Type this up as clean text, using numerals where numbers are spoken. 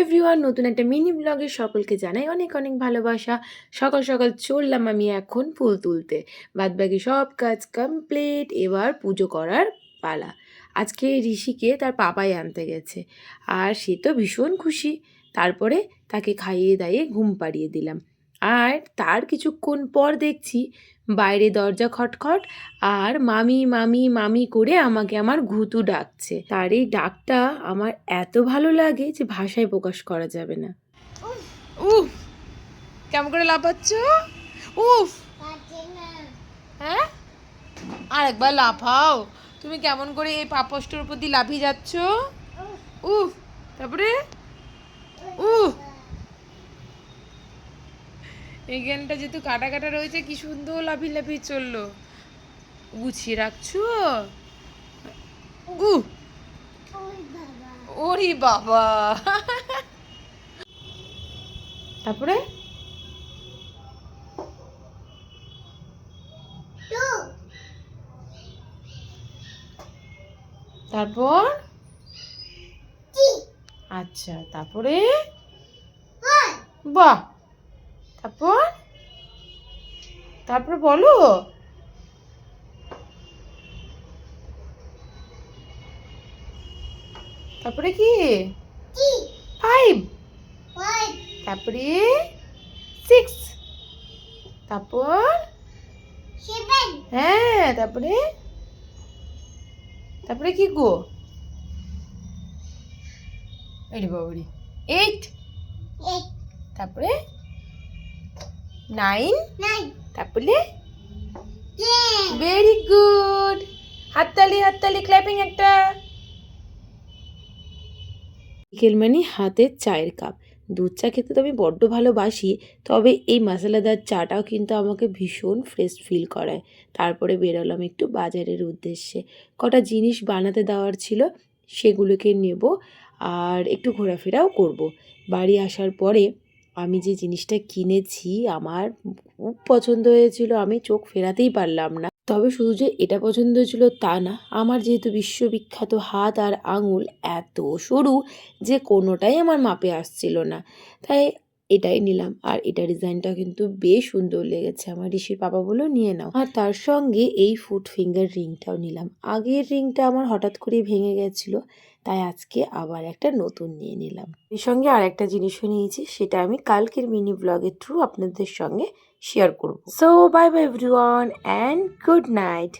Everyone, নতুন একটা mini ব্লগে সকলকে জানাই অনেক অনেক ভালোবাসা। সকাল সকাল চললাম আমি এখন ফুল তুলতে। বাদবাকি সব কাজ কমপ্লিট, এবার পুজো করার পালা। আজকে ঋষিকে তার পাপাই আনতে গেছে, আর সে তো ভীষণ খুশি। তারপরে তাকে খাইয়ে দাইয়ে ঘুম পাড়িয়ে দিলাম। আর তার কিছুক্ষণ পর দেখছি বাইরে দরজা খটখট, আর মামি মামি মামি করে আমাকে আমার ঘুতু ডাকছে। তার এই ডাকটা আমার এত ভালো লাগে যে ভাষায় প্রকাশ করা যাবে না। উফ, কেমন করে লাফাচ্ছ? উফ, হ্যাঁ, আর একবার লাফাও। তুমি কেমন করে এই পাপোশটার উপর দিয়ে লাফিয়ে যাচ্ছ? উফ, তারপরে উফ, এখানটা যেহেতু কাটা কাটা রয়েছে, কি সুন্দর লাফিয়ে লাফিয়ে চললো। গুছিয়ে রাখছো? উফ, ওরে বাবা। তারপরে তারপর আচ্ছা, তারপরে বাহ, তারপর তারপর বলো। তারপরে কি? 5, তারপরে 6, তারপর 7, হ্যাঁ, তারপরে তারপরে কি গো? আরে বাবারে, 8, তারপরে 9, তারপরে ভেরি গুড। হাততালি হাততালি, ক্ল্যাপিং একটা। বিকেল মানে হাতের চায়ের কাপ। দুধ চা খেতে তো আমি বড্ড ভালোবাসি, তবে এই মশলাদার চাটাও কিন্তু আমাকে ভীষণ ফ্রেশ ফিল করায়। তারপরে বেরোলাম একটু বাজারের উদ্দেশ্যে। কটা জিনিস বানাতে দেওয়ার ছিল, সেগুলোকে নেব আর একটু ঘোরাফেরাও করব। বাড়ি আসার পরে আমি যে জিনিসটা কিনেছি আমার খুব পছন্দ হয়েছিল, আমি চোখ ফেরাতেই পারলাম না। তবে শুধু যে এটা পছন্দ হয়েছিল তা না, আমার যেহেতু বিশ্ববিখ্যাত হাত আর আঙুল এত সরু যে কোনোটাই আমার মাপে আসছিল না, তাই এটাই নিলাম। আর এটা ডিজাইনটা কিন্তু বেশ সুন্দর লেগেছে আমার। ঋষির পাপা বললো নিয়ে নাও। আর তার সঙ্গে এই ফুট ফিঙ্গার রিংটাও নিলাম। আগের রিংটা আমার হঠাৎ করেই ভেঙে গেছিল, তাই আজকে আবার একটা নতুন নিয়ে নিলাম। এর সঙ্গে আর একটা জিনিসও নিয়েছি, সেটা আমি কালকের মিনি ব্লগের থ্রু আপনাদের সঙ্গে শেয়ার করব। So bye bye everyone and good night.